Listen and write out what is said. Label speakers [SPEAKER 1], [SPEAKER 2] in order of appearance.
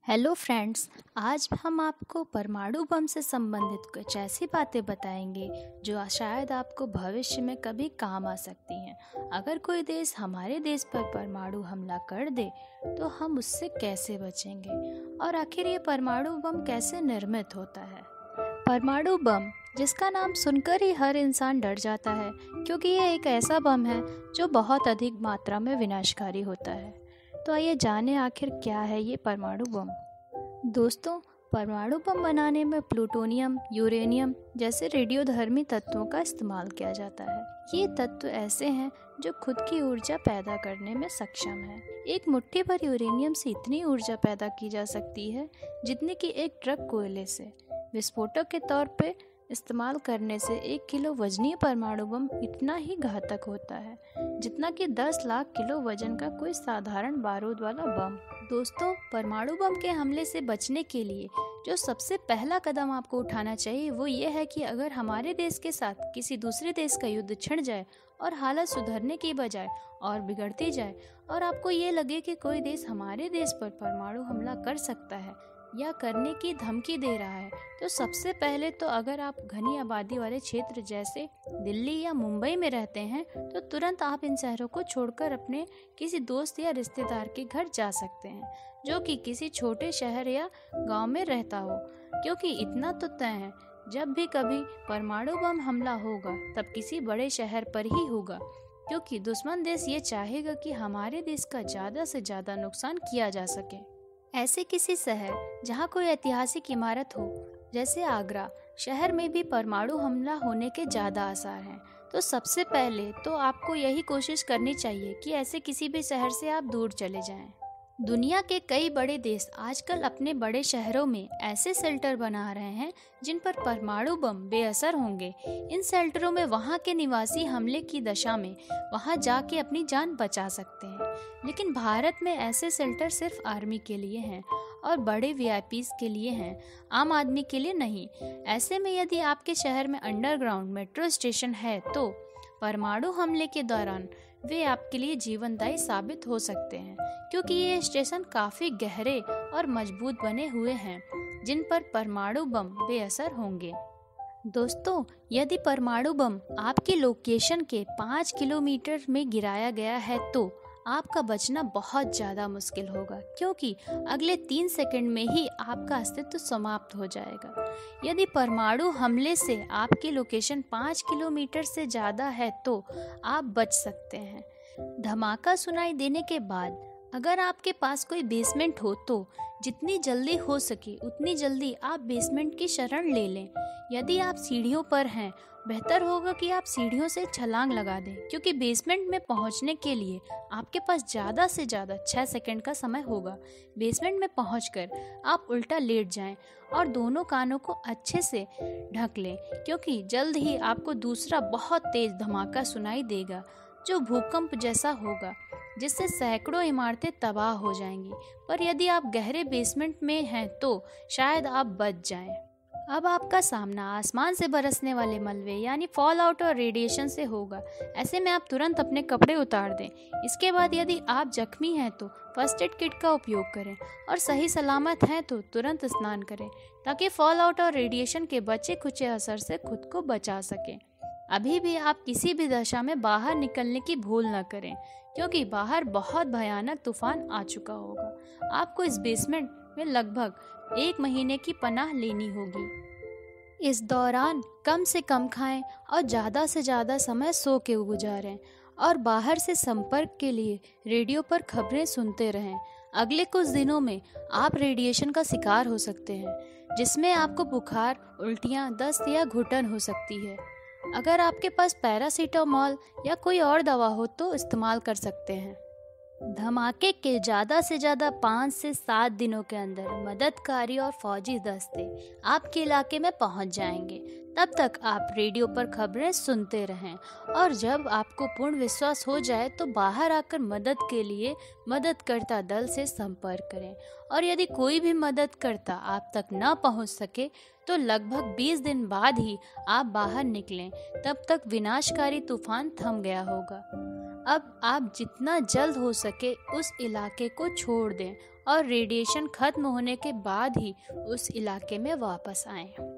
[SPEAKER 1] Hello friends. आज हम आपको परमाणु बम से संबंधित कुछ ऐसी बातें बताएंगे जो शायद आपको भविष्य में कभी काम आ सकती हैं। अगर कोई देश हमारे देश पर परमाणु हमला कर दे तो हम उससे कैसे बचेंगे और आखिर ये परमाणु बम कैसे निर्मित होता है। परमाणु बम, जिसका नाम सुनकर ही हर इंसान डर जाता है क्योंकि ये एक ऐसा बम है जो बहुत अधिक मात्रा में विनाशकारी होता है। तो आइए जानें आखिर क्या है ये परमाणु बम। दोस्तों, परमाणु बम बनाने में प्लूटोनियम, यूरेनियम जैसे रेडियोधर्मी तत्वों का इस्तेमाल किया जाता है। ये तत्व ऐसे हैं जो खुद की ऊर्जा पैदा करने में सक्षम है। एक मुट्ठी भर यूरेनियम से इतनी ऊर्जा पैदा की जा सकती है जितनी कि एक ट्रक कोयले से। विस्फोटक के तौर पे इस्तेमाल करने से 1 किलो वजनीय परमाणु बम इतना ही घातक होता है जितना कि 10 लाख किलो वजन का कोई साधारण बारूद वाला बम। दोस्तों, परमाणु बम के हमले से बचने के लिए जो सबसे पहला कदम आपको उठाना चाहिए वो ये है कि अगर हमारे देश के साथ किसी दूसरे देश का युद्ध छिड़ जाए और हालत सुधरने की बजाय और बिगड़ती जाए और आपको ये लगे कि कोई देश हमारे देश पर परमाणु हमला कर सकता है या करने की धमकी दे रहा है, तो सबसे पहले तो अगर आप घनी आबादी वाले क्षेत्र जैसे दिल्ली या मुंबई में रहते हैं तो तुरंत आप इन शहरों को छोड़कर अपने किसी दोस्त या रिश्तेदार के घर जा सकते हैं जो कि किसी छोटे शहर या गांव में रहता हो, क्योंकि इतना तो तय है जब भी कभी परमाणु बम हमला होगा तब किसी बड़े शहर पर ही होगा, क्योंकि दुश्मन देश ये चाहेगा कि हमारे देश का ज़्यादा से ज़्यादा नुकसान किया जा सके। ऐसे किसी शहर जहाँ कोई ऐतिहासिक इमारत हो जैसे आगरा शहर में भी परमाणु हमला होने के ज़्यादा आसार हैं। तो सबसे पहले तो आपको यही कोशिश करनी चाहिए कि ऐसे किसी भी शहर से आप दूर चले जाएं। दुनिया के कई बड़े देश आजकल अपने बड़े शहरों में ऐसे शेल्टर बना रहे हैं जिन पर परमाणु बम बेअसर होंगे। इन शेल्टरों में वहां के निवासी हमले की दशा में वहां जाके अपनी जान बचा सकते हैं, लेकिन भारत में ऐसे शेल्टर सिर्फ आर्मी के लिए हैं और बड़े वीआईपीज़ के लिए हैं, आम आदमी के लिए नहीं। ऐसे में यदि आपके शहर में अंडरग्राउंड मेट्रो स्टेशन है तो परमाणु हमले के दौरान वे आपके लिए जीवनदायी साबित हो सकते हैं, क्योंकि ये स्टेशन काफ़ी गहरे और मजबूत बने हुए हैं जिन पर परमाणु बम बेअसर होंगे। दोस्तों, यदि परमाणु बम आपकी लोकेशन के 5 किलोमीटर में गिराया गया है तो आपका बचना बहुत ज़्यादा मुश्किल होगा, क्योंकि अगले 3 सेकंड में ही आपका अस्तित्व समाप्त हो जाएगा। यदि परमाणु हमले से आपकी लोकेशन 5 किलोमीटर से ज़्यादा है तो आप बच सकते हैं। धमाका सुनाई देने के बाद अगर आपके पास कोई बेसमेंट हो तो जितनी जल्दी हो सके उतनी जल्दी आप बेसमेंट की शरण ले लें। यदि आप सीढ़ियों पर हैं, बेहतर होगा कि आप सीढ़ियों से छलांग लगा दें, क्योंकि बेसमेंट में पहुंचने के लिए आपके पास ज़्यादा से ज़्यादा 6 सेकंड का समय होगा। बेसमेंट में पहुंचकर आप उल्टा लेट जाएं और दोनों कानों को अच्छे से ढक लें, क्योंकि जल्द ही आपको दूसरा बहुत तेज़ धमाका सुनाई देगा जो भूकंप जैसा होगा, जिससे सैकड़ों इमारतें तबाह हो जाएंगी। पर यदि आप गहरे बेसमेंट में हैं तो शायद आप बच जाएं। अब आपका सामना आसमान से बरसने वाले मलबे यानी फॉल आउट और रेडिएशन से होगा। ऐसे में आप तुरंत अपने कपड़े उतार दें। इसके बाद यदि आप जख्मी हैं तो फर्स्ट एड किट का उपयोग करें और सही सलामत हैं तो तुरंत स्नान करें, ताकि फॉल आउट और रेडिएशन के बचे खुचे असर से खुद को बचा सकें। अभी भी आप किसी भी दशा में बाहर निकलने की भूल न करें, क्योंकि बाहर बहुत भयानक तूफान आ चुका होगा। आपको इस बेसमेंट में लगभग 1 महीने की पनाह लेनी होगी। इस दौरान कम से कम खाएं और ज़्यादा से ज़्यादा समय सो के गुजारें और बाहर से संपर्क के लिए रेडियो पर खबरें सुनते रहें। अगले कुछ दिनों में आप रेडिएशन का शिकार हो सकते हैं, जिसमें आपको बुखार, उल्टियाँ, दस्त या घुटन हो सकती है। अगर आपके पास पैरासीटामोल या कोई और दवा हो तो इस्तेमाल कर सकते हैं। धमाके के ज़्यादा से ज़्यादा 5 से 7 दिनों के अंदर मददकारी और फौजी दस्ते आपके इलाके में पहुंच जाएंगे। तब तक आप रेडियो पर खबरें सुनते रहें और जब आपको पूर्ण विश्वास हो जाए तो बाहर आकर मदद के लिए मददकर्ता दल से संपर्क करें। और यदि कोई भी मददकर्ता आप तक न पहुंच सके तो लगभग 20 दिन बाद ही आप बाहर निकलें, तब तक विनाशकारी तूफान थम गया होगा। अब आप जितना जल्द हो सके उस इलाके को छोड़ दें और रेडिएशन खत्म होने के बाद ही उस इलाके में वापस आएं।